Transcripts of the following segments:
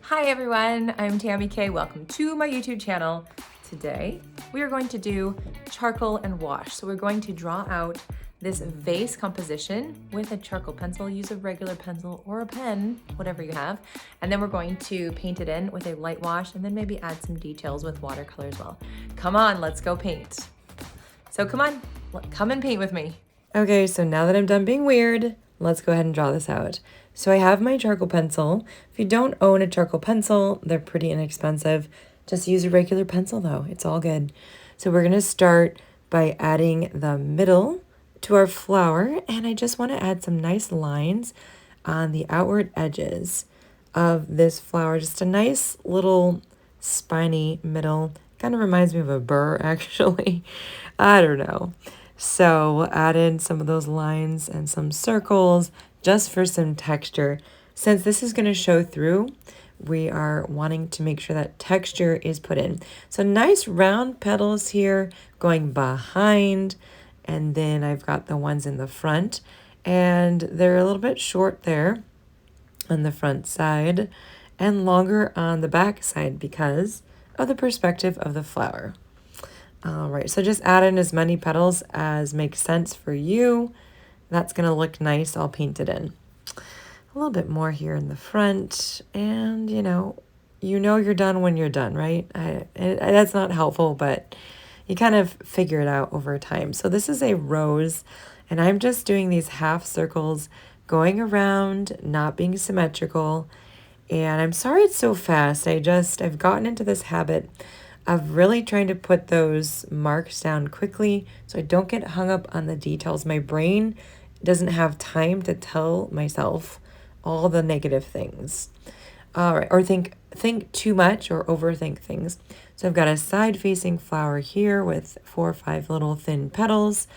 Hi everyone, I'm Tammy K. Welcome to my YouTube channel. Today we are going to do charcoal and wash. So we're going to draw out this vase composition with a charcoal pencil. Use a regular pencil or a pen, whatever you have. And then we're going to paint it in with a light wash and then maybe add some details with watercolor as well. Come on, let's go paint. So come on, come and paint with me. Okay, so now that I'm done being weird, let's go ahead and draw this out. So I have my charcoal pencil. If you don't own a charcoal pencil, they're pretty inexpensive. Just use a regular pencil though, it's all good. So we're gonna start by adding the middle to our flower, and I just wanna add some nice lines on the outward edges of this flower. Just a nice little spiny middle. Kind of reminds me of a burr actually. I don't know. So add in some of those lines and some circles just for some texture. Since this is going to show through, we are wanting to make sure that texture is put in. So nice round petals here going behind, and then I've got the ones in the front, and they're a little bit short there on the front side and longer on the back side because of the perspective of the flower. All right, so just add in as many petals as makes sense for you. That's gonna look nice all painted in. A little bit more here in the front, and you know you're done when you're done, right? That's not helpful, but you kind of figure it out over time. So this is a rose, and I'm just doing these half circles going around, not being symmetrical. And I'm sorry it's so fast. I've gotten into this habit of really trying to put those marks down quickly so I don't get hung up on the details. My brain doesn't have time to tell myself all the negative things. All right, or think too much or overthink things. So I've got a side-facing flower here with 4 or 5 little thin petals,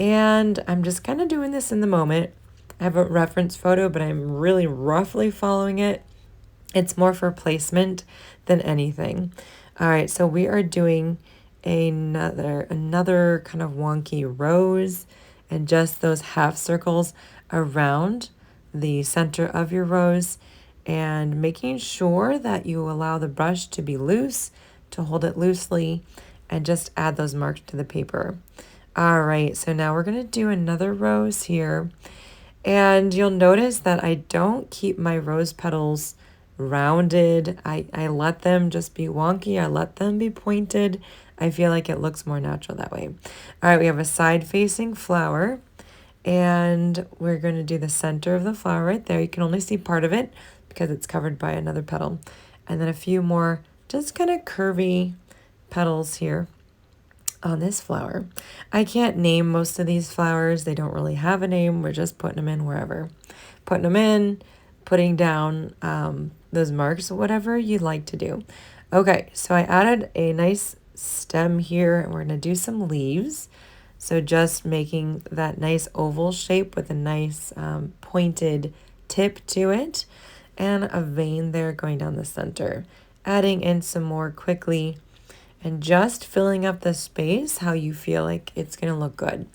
and I'm just kind of doing this in the moment. I have a reference photo, but I'm really roughly following it. It's more for placement than anything. All right, so we are doing another kind of wonky rose, and just those half circles around the center of your rose, and making sure that you allow the brush to be loose, to hold it loosely, and just add those marks to the paper. All right, so now we're gonna do another rose here, and you'll notice that I don't keep my rose petals rounded. I let them just be wonky. I let them be pointed. I feel like it looks more natural that way. All right, we have a side-facing flower, and we're going to do the center of the flower right there. You can only see part of it because it's covered by another petal. And then a few more just kind of curvy petals here on this flower. I can't name most of these flowers. They don't really have a name. We're just putting them in wherever. Putting them in, putting down those marks, whatever you'd like to do. Okay, so I added a nice stem here, and we're gonna do some leaves. So just making that nice oval shape with a nice pointed tip to it, and a vein there going down the center. Adding in some more quickly, and just filling up the space how you feel like it's gonna look good.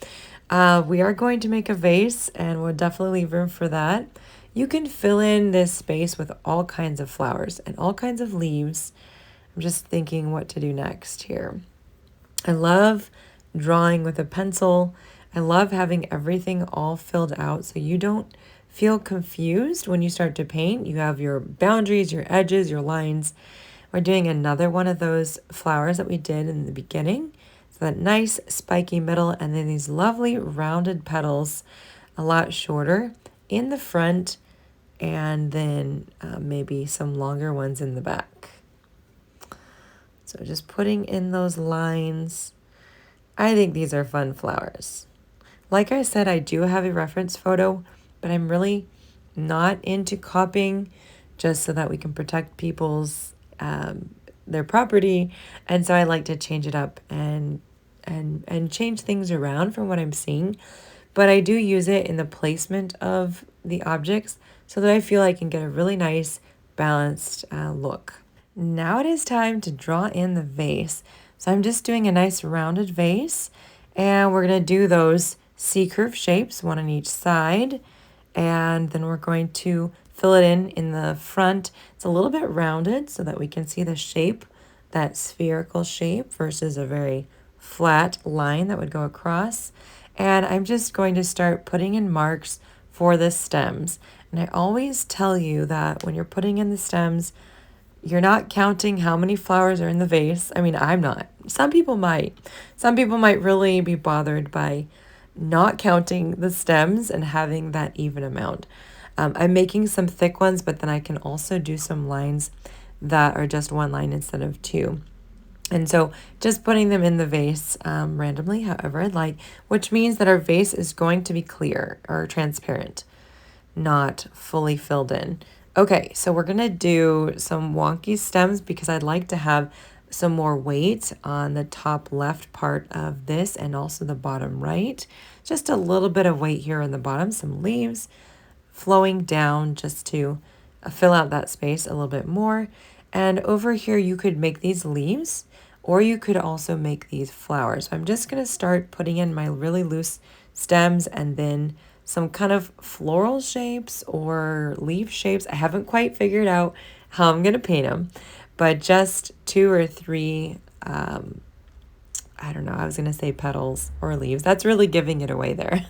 We are going to make a vase, and we'll definitely leave room for that. You can fill in this space with all kinds of flowers and all kinds of leaves. I'm just thinking what to do next here. I love drawing with a pencil. I love having everything all filled out so you don't feel confused when you start to paint. You have your boundaries, your edges, your lines. We're doing another one of those flowers that we did in the beginning. So that nice spiky middle, and then these lovely rounded petals, a lot shorter in the front, and then maybe some longer ones in the back. So just putting in those lines. I think these are fun flowers. Like I said, I do have a reference photo, but I'm really not into copying just so that we can protect people's their property. And so I like to change it up and change things around from what I'm seeing. But I do use it in the placement of the objects so that I feel I can get a really nice balanced look. Now it is time to draw in the vase. So I'm just doing a nice rounded vase, and we're going to do those C-curve shapes, one on each side, and then we're going to fill it in the front. It's a little bit rounded so that we can see the shape, that spherical shape versus a very flat line that would go across. And I'm just going to start putting in marks for the stems. And I always tell you that when you're putting in the stems, you're not counting how many flowers are in the vase. I mean, I'm not. Some people might. Some people might really be bothered by not counting the stems and having that even amount. I'm making some thick ones, but then I can also do some lines that are just one line instead of two. And so just putting them in the vase randomly, however I'd like, which means that our vase is going to be clear or transparent, not fully filled in. Okay, so we're gonna do some wonky stems because I'd like to have some more weight on the top left part of this and also the bottom right. Just a little bit of weight here in the bottom, some leaves flowing down just to fill out that space a little bit more. And over here you could make these leaves, or you could also make these flowers. So I'm just gonna start putting in my really loose stems and then some kind of floral shapes or leaf shapes. I haven't quite figured out how I'm gonna paint them, but just 2 or 3, I don't know, I was gonna say petals or leaves. That's really giving it away there.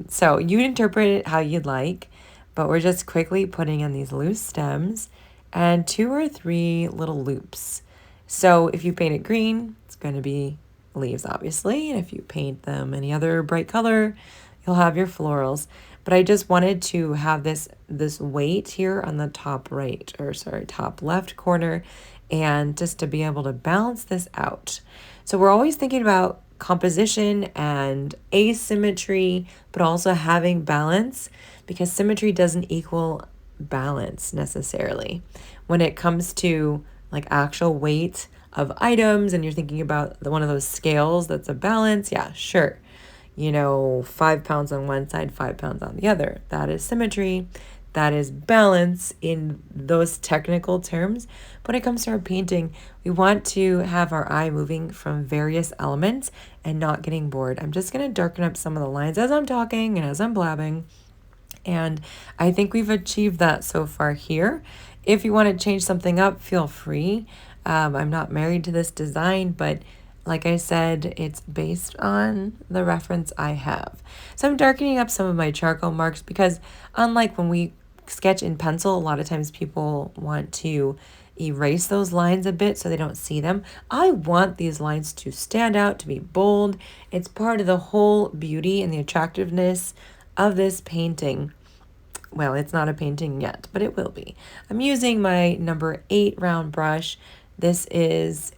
So you interpret it how you'd like, but we're just quickly putting in these loose stems and 2 or 3 little loops. So if you paint it green, it's gonna be leaves, obviously. And if you paint them any other bright color, you'll have your florals. But I just wanted to have this weight here on the top right, or sorry, top left corner, and just to be able to balance this out. So we're always thinking about composition and asymmetry, but also having balance, because symmetry doesn't equal balance necessarily. When it comes to like actual weight of items and you're thinking about one of those scales that's a balance, yeah, sure. 5 pounds on one side, 5 pounds on the other. That is symmetry. That is balance in those technical terms. But when it comes to our painting, we want to have our eye moving from various elements and not getting bored. I'm just going to darken up some of the lines as I'm talking and as I'm blabbing. And I think we've achieved that so far here. If you want to change something up, feel free. I'm not married to this design, but like I said, it's based on the reference I have. So I'm darkening up some of my charcoal marks because unlike when we sketch in pencil, a lot of times people want to erase those lines a bit so they don't see them. I want these lines to stand out, to be bold. It's part of the whole beauty and the attractiveness of this painting. Well, it's not a painting yet, but it will be. I'm using my number 8 round brush. This is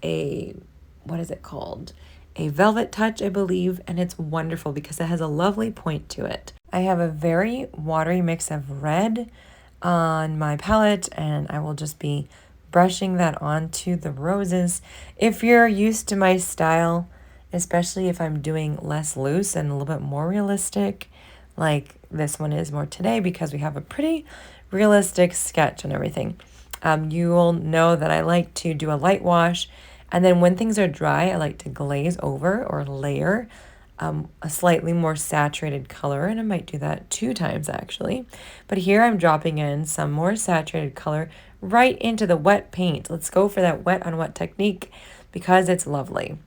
what is it called? A velvet touch, I believe, and it's wonderful because it has a lovely point to it. I have a very watery mix of red on my palette, and I will just be brushing that onto the roses. If you're used to my style, especially if I'm doing less loose and a little bit more realistic, like this one is more today because we have a pretty realistic sketch and everything, you will know that I like to do a light wash. And then when things are dry, I like to glaze over or layer a slightly more saturated color. And I might do that 2 times actually. But here I'm dropping in some more saturated color right into the wet paint. Let's go for that wet on wet technique because it's lovely.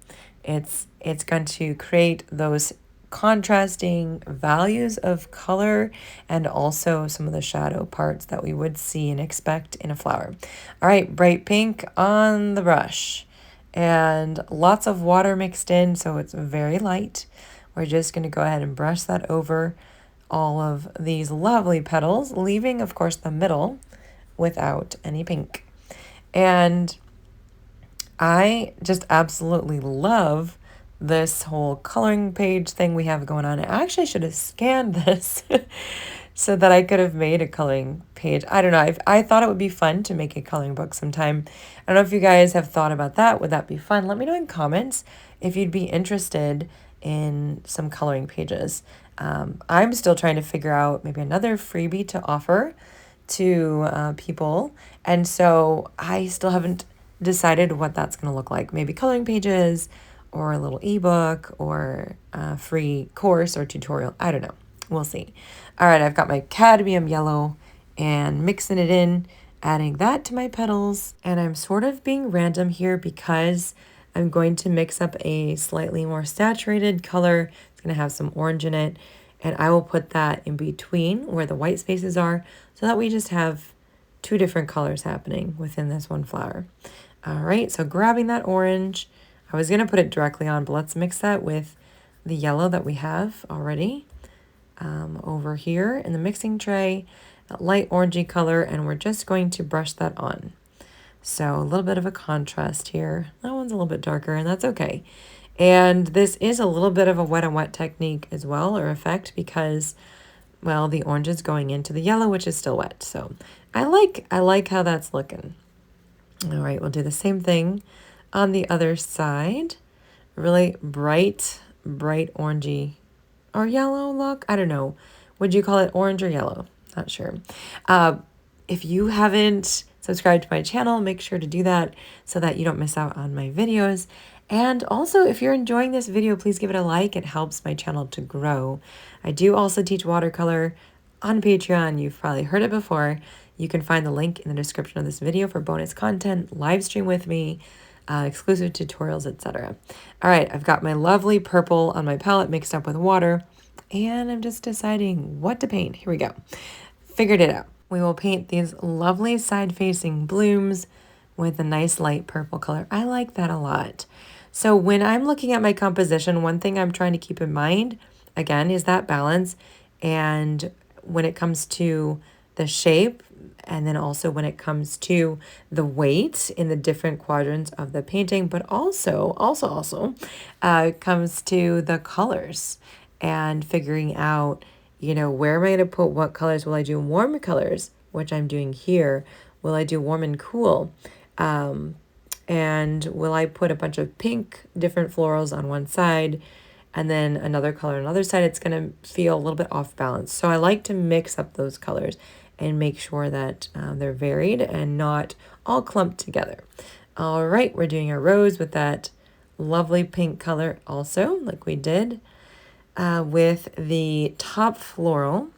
It's going to create those contrasting values of color and also some of the shadow parts that we would see and expect in a flower. All right, bright pink on the brush. And lots of water mixed in, so it's very light. We're just going to go ahead and brush that over all of these lovely petals, leaving, of course, the middle without any pink. And I just absolutely love this whole coloring page thing we have going on. I actually should have scanned this so that I could have made a coloring page. I don't know. I thought it would be fun to make a coloring book sometime. I don't know if you guys have thought about that. Would that be fun? Let me know in comments if you'd be interested in some coloring pages. I'm still trying to figure out maybe another freebie to offer to people. And so I still haven't decided what that's going to look like. Maybe coloring pages or a little ebook or a free course or tutorial. I don't know. We'll see. All right, I've got my cadmium yellow and mixing it in, adding that to my petals. And I'm sort of being random here because I'm going to mix up a slightly more saturated color. It's going to have some orange in it. And I will put that in between where the white spaces are so that we just have two different colors happening within this one flower. All right, so grabbing that orange, I was going to put it directly on, but let's mix that with the yellow that we have already over here in the mixing tray, that light orangey color, and we're just going to brush that on. So a little bit of a contrast here. That one's a little bit darker, and that's okay. And this is a little bit of a wet on wet technique as well, or effect, because, well, the orange is going into the yellow, which is still wet. So I like how that's looking. All right, we'll do the same thing on the other side. Really bright orangey or yellow look. I don't know. Would you call it orange or yellow? Not sure. If you haven't subscribed to my channel, make sure to do that so that you don't miss out on my videos. And also, if you're enjoying this video, please give it a like. It helps my channel to grow. I do also teach watercolor on Patreon. You've probably heard it before. You can find the link in the description of this video for bonus content, live stream with me, exclusive tutorials, etc. All right, I've got my lovely purple on my palette mixed up with water, and I'm just deciding what to paint. Here we go. Figured it out. We will paint these lovely side-facing blooms with a nice light purple color. I like that a lot. So when I'm looking at my composition, one thing I'm trying to keep in mind, again, is that balance. And when it comes to the shape, and then also when it comes to the weight in the different quadrants of the painting, but also comes to the colors and figuring out, you know, where am I going to put what colors? Will I do warm colors, which I'm doing here? Will I do warm and cool? And will I put a bunch of pink different florals on one side and then another color on another side? It's going to feel a little bit off balance. So I like to mix up those colors and make sure that they're varied and not all clumped together. All right, we're doing our rose with that lovely pink color also, like we did with the top floral.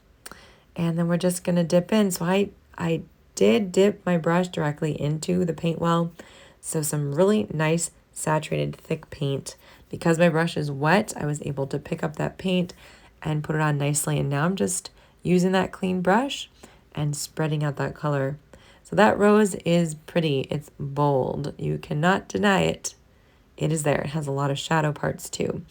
And then we're just going to dip in. So I did dip my brush directly into the paint well. So some really nice saturated thick paint. Because my brush is wet, I was able to pick up that paint and put it on nicely. And now I'm just using that clean brush and spreading out that color. So that rose is pretty. It's bold. You cannot deny it. It is there. It has a lot of shadow parts too.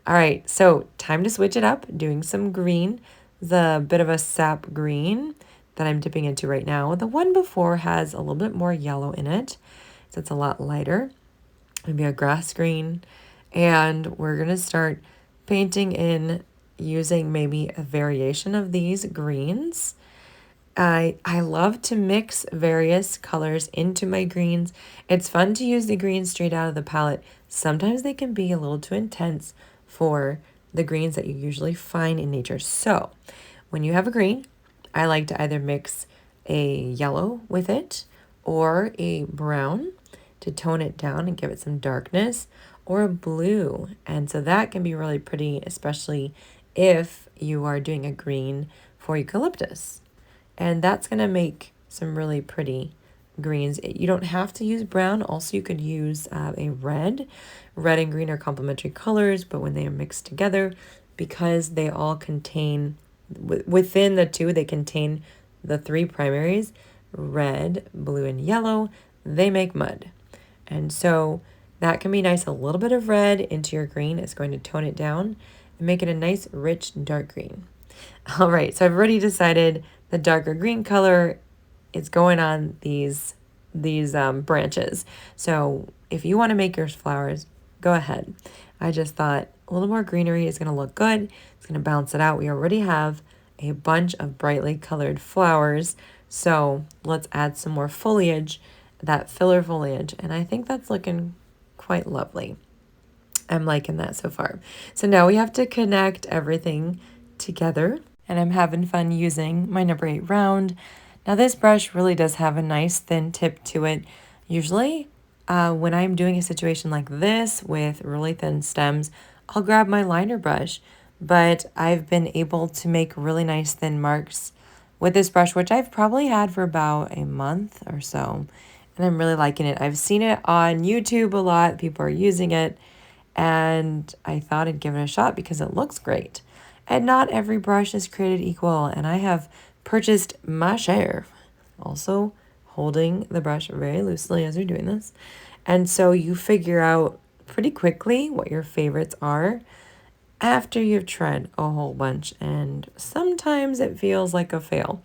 All right, so time to switch it up, doing some green. The bit of a sap green that I'm dipping into right now. The one before has a little bit more yellow in it, so it's a lot lighter. Maybe a grass green. And we're gonna start painting in using maybe a variation of these greens. I love to mix various colors into my greens. It's fun to use the greens straight out of the palette. Sometimes they can be a little too intense for the greens that you usually find in nature. So when you have a green, I like to either mix a yellow with it or a brown to tone it down and give it some darkness, or a blue. And so that can be really pretty, especially if you are doing a green for eucalyptus. And that's going to make some really pretty greens. You don't have to use brown. Also, you could use a red. Red and green are complementary colors, but when they are mixed together, because they all contain, within the two, they contain the three primaries, red, blue, and yellow, they make mud. And so that can be nice. A little bit of red into your green is going to tone it down and make it a nice, rich, dark green. All right, so I've already decided the darker green color is going on these branches. So if you want to make your flowers, go ahead. I just thought a little more greenery is going to look good. It's going to balance it out. We already have a bunch of brightly colored flowers, so let's add some more foliage, that filler foliage, and I think that's looking quite lovely. I'm liking that so far. So now we have to connect everything together, and I'm having fun using my number 8 round. Now this brush really does have a nice thin tip to it. Usually when I'm doing a situation like this with really thin stems, I'll grab my liner brush, but I've been able to make really nice thin marks with this brush, which I've probably had for about a month or so, and I'm really liking it. I've seen it on YouTube a lot. People are using it, and I thought I'd give it a shot because it looks great. And not every brush is created equal, and I have purchased my share. Also holding the brush very loosely as you're doing this. And so you figure out pretty quickly what your favorites are after you've tried a whole bunch, and sometimes it feels like a fail.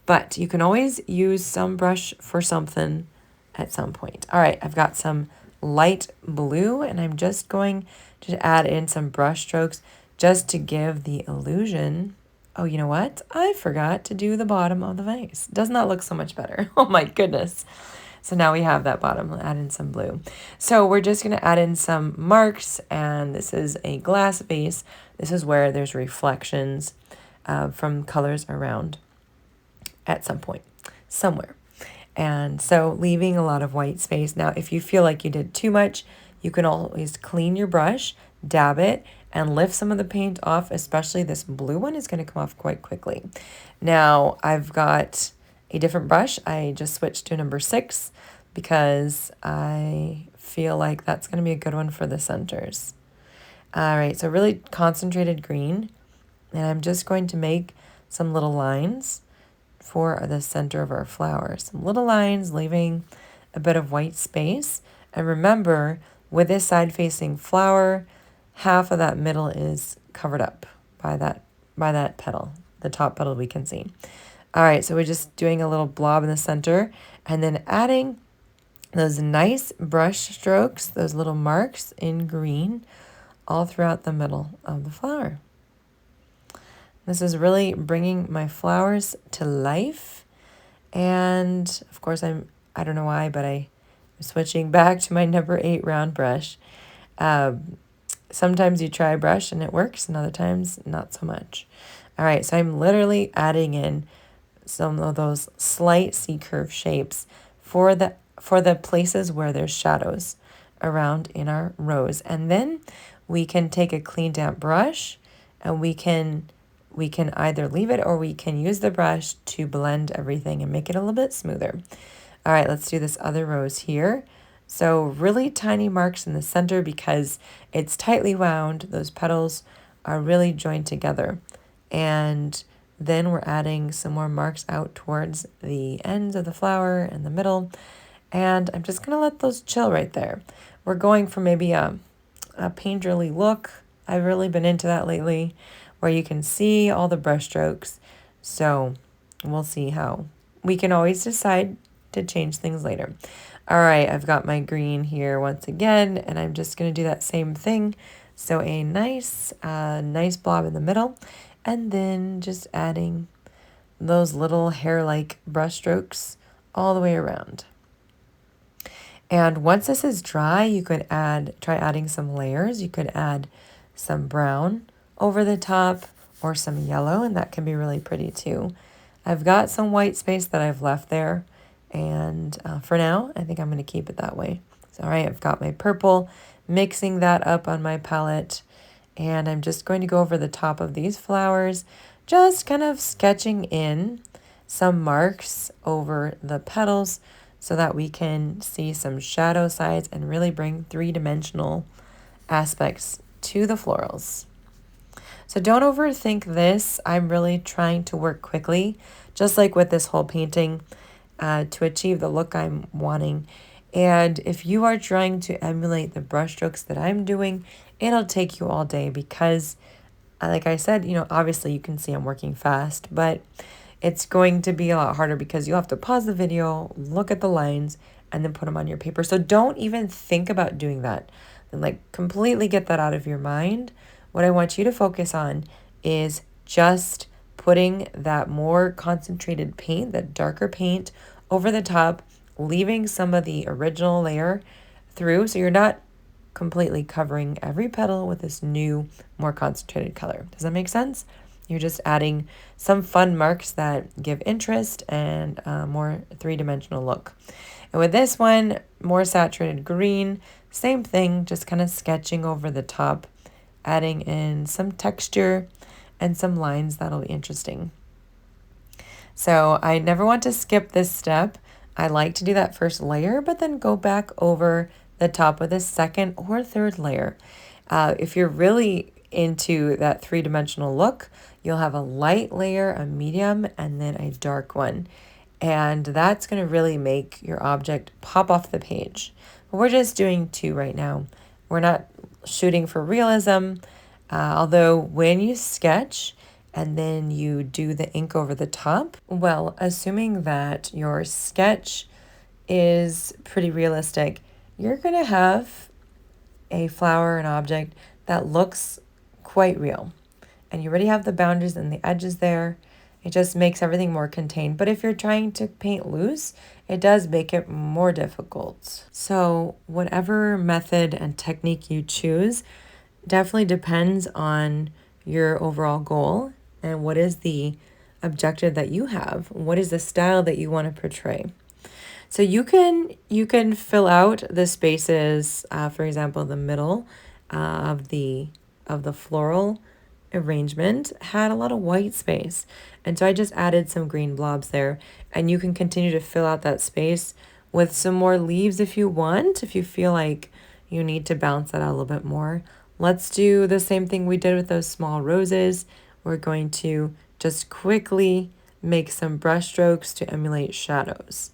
But you can always use some brush for something at some point. All right, I've got some light blue, and I'm just going to add in some brush strokes just to give the illusion. Oh, you know what? I forgot to do the bottom of the vase. Doesn't that look so much better? Oh my goodness. So now we have that bottom. We'll add in some blue. So we're just going to add in some marks, and this is a glass vase. This is where there's reflections from colors around at some point, somewhere. And so leaving a lot of white space. Now, if you feel like you did too much, you can always clean your brush, dab it, and lift some of the paint off, especially this blue one is going to come off quite quickly. Now, I've got a different brush. I just switched to number 6 because I feel like that's going to be a good one for the centers. All right, so really concentrated green, and I'm just going to make some little lines for the center of our flower. Some little lines, leaving a bit of white space. And remember, with this side-facing flower, half of that middle is covered up by that petal, the top petal we can see. All right, so we're just doing a little blob in the center and then adding those nice brush strokes, those little marks in green all throughout the middle of the flower. This is really bringing my flowers to life. And of course, I don't know why, but I'm switching back to my number 8 round brush. Sometimes you try a brush and it works, and other times not so much. All right, so I'm literally adding in some of those slight C-curve shapes for the places where there's shadows around in our rose. And then we can take a clean damp brush, and we can either leave it or we can use the brush to blend everything and make it a little bit smoother. All right, let's do this other rose here. So really tiny marks in the center because it's tightly wound. Those petals are really joined together. And then we're adding some more marks out towards the ends of the flower and the middle. And I'm just going to let those chill right there. We're going for maybe a painterly look. I've really been into that lately, where you can see all the brush strokes. So we'll see how. We can always decide to change things later. All right, I've got my green here once again, and I'm just going to do that same thing. So a nice blob in the middle, and then just adding those little hair-like brush strokes all the way around. And once this is dry, you could try adding some layers. You could add some brown over the top or some yellow, and that can be really pretty too. I've got some white space that I've left there, and for now, I think I'm going to keep it that way. So, all right, I've got my purple, mixing that up on my palette, and I'm just going to go over the top of these flowers, just kind of sketching in some marks over the petals so that we can see some shadow sides and really bring 3-dimensional aspects to the florals. So don't overthink this. I'm really trying to work quickly, just like with this whole painting, to achieve the look I'm wanting. And if you are trying to emulate the brush strokes that I'm doing, it'll take you all day because, like I said, obviously you can see I'm working fast, but it's going to be a lot harder because you'll have to pause the video, look at the lines, and then put them on your paper. So don't even think about doing that. And completely get that out of your mind. What I want you to focus on is just putting that more concentrated paint, that darker paint, over the top, leaving some of the original layer through so you're not completely covering every petal with this new, more concentrated color. Does that make sense? You're just adding some fun marks that give interest and a more 3-dimensional look. And with this one, more saturated green, same thing, just kind of sketching over the top, adding in some texture and some lines that'll be interesting. So I never want to skip this step. I like to do that first layer, but then go back over the top of the second or third layer. If you're really into that three-dimensional look, you'll have a light layer, a medium, and then a dark one. And that's going to really make your object pop off the page. But we're just doing two right now. We're not shooting for realism, although when you sketch and then you do the ink over the top, well, assuming that your sketch is pretty realistic, you're going to have a flower, an object that looks quite real. And you already have the boundaries and the edges there. It just makes everything more contained. But if you're trying to paint loose, it does make it more difficult. So whatever method and technique you choose definitely depends on your overall goal and what is the objective that you have. What is the style that you want to portray? So you can fill out the spaces, for example, the middle of the floral arrangement had a lot of white space. And so I just added some green blobs there. And you can continue to fill out that space with some more leaves if you want, if you feel like you need to balance that out a little bit more. Let's do the same thing we did with those small roses. We're going to just quickly make some brush strokes to emulate shadows.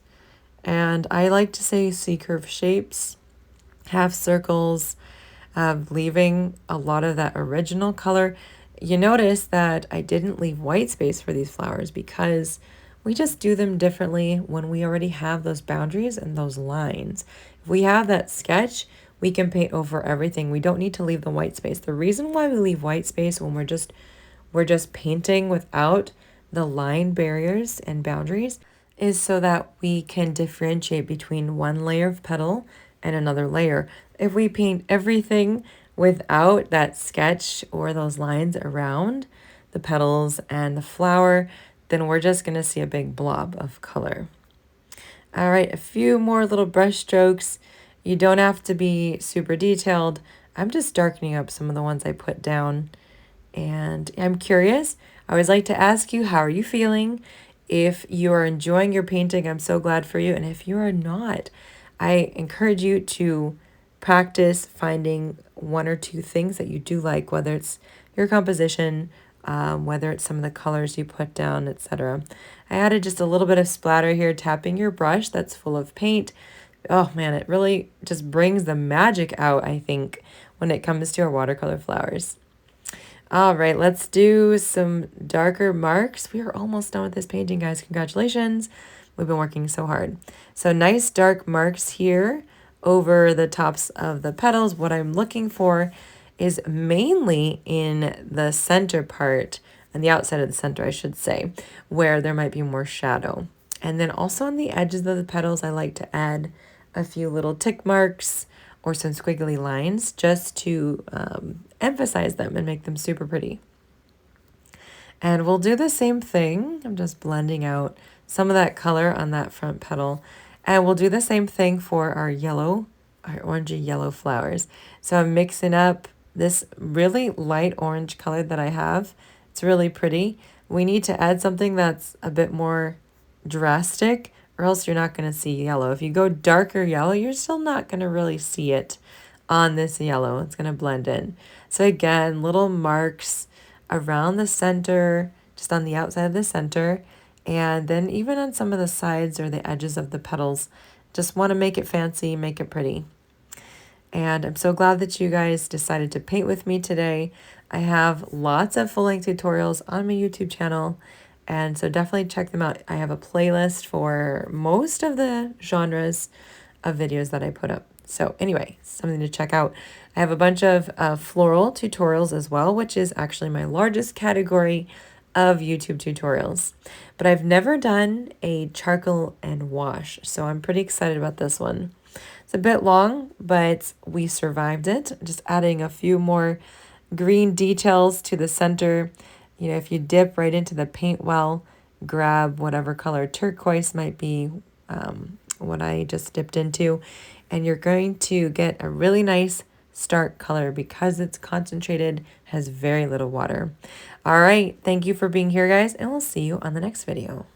And I like to say C-curve shapes, half circles, leaving a lot of that original color. You notice that I didn't leave white space for these flowers because we just do them differently when we already have those boundaries and those lines. If we have that sketch, we can paint over everything. We don't need to leave the white space. The reason why we leave white space when we're just painting without the line barriers and boundaries is so that we can differentiate between one layer of petal and another layer. If we paint everything without that sketch or those lines around the petals and the flower, then we're just going to see a big blob of color. All right, a few more little brush strokes. You don't have to be super detailed. I'm just darkening up some of the ones I put down. And I'm curious, I always like to ask you, how are you feeling? If you are enjoying your painting, I'm so glad for you. And if you are not, I encourage you to practice finding one or two things that you do like, whether it's your composition, whether it's some of the colors you put down, etc. I added just a little bit of splatter here, tapping your brush that's full of paint. Oh man, it really just brings the magic out, I think, when it comes to our watercolor flowers. All right, let's do some darker marks. We are almost done with this painting, guys. Congratulations. We've been working so hard. So nice dark marks here over the tops of the petals. What I'm looking for is mainly in the center part, and the outside of the center, I should say, where there might be more shadow. And then also on the edges of the petals, I like to add a few little tick marks or some squiggly lines just to emphasize them and make them super pretty. And we'll do the same thing. I'm just blending out some of that color on that front petal. And we'll do the same thing for our yellow, our orangey yellow flowers. So I'm mixing up this really light orange color that I have. It's really pretty. We need to add something that's a bit more drastic, or else you're not going to see yellow. If you go darker yellow, you're still not going to really see it on this yellow. It's going to blend in. So again, little marks around the center, just on the outside of the center, and then even on some of the sides or the edges of the petals. Just want to make it fancy, make it pretty. And I'm so glad that you guys decided to paint with me today. I have lots of full-length tutorials on my YouTube channel, and so definitely check them out. I have a playlist for most of the genres of videos that I put up. So anyway, something to check out. I have a bunch of floral tutorials as well, which is actually my largest category of YouTube tutorials. But I've never done a charcoal and wash, so I'm pretty excited about this one. It's a bit long, but we survived it. Just adding a few more green details to the center. You know, if you dip right into the paint well, grab whatever color turquoise might be what I just dipped into, and you're going to get a really nice stark color because it's concentrated, has very little water. All right, thank you for being here, guys, and we'll see you on the next video.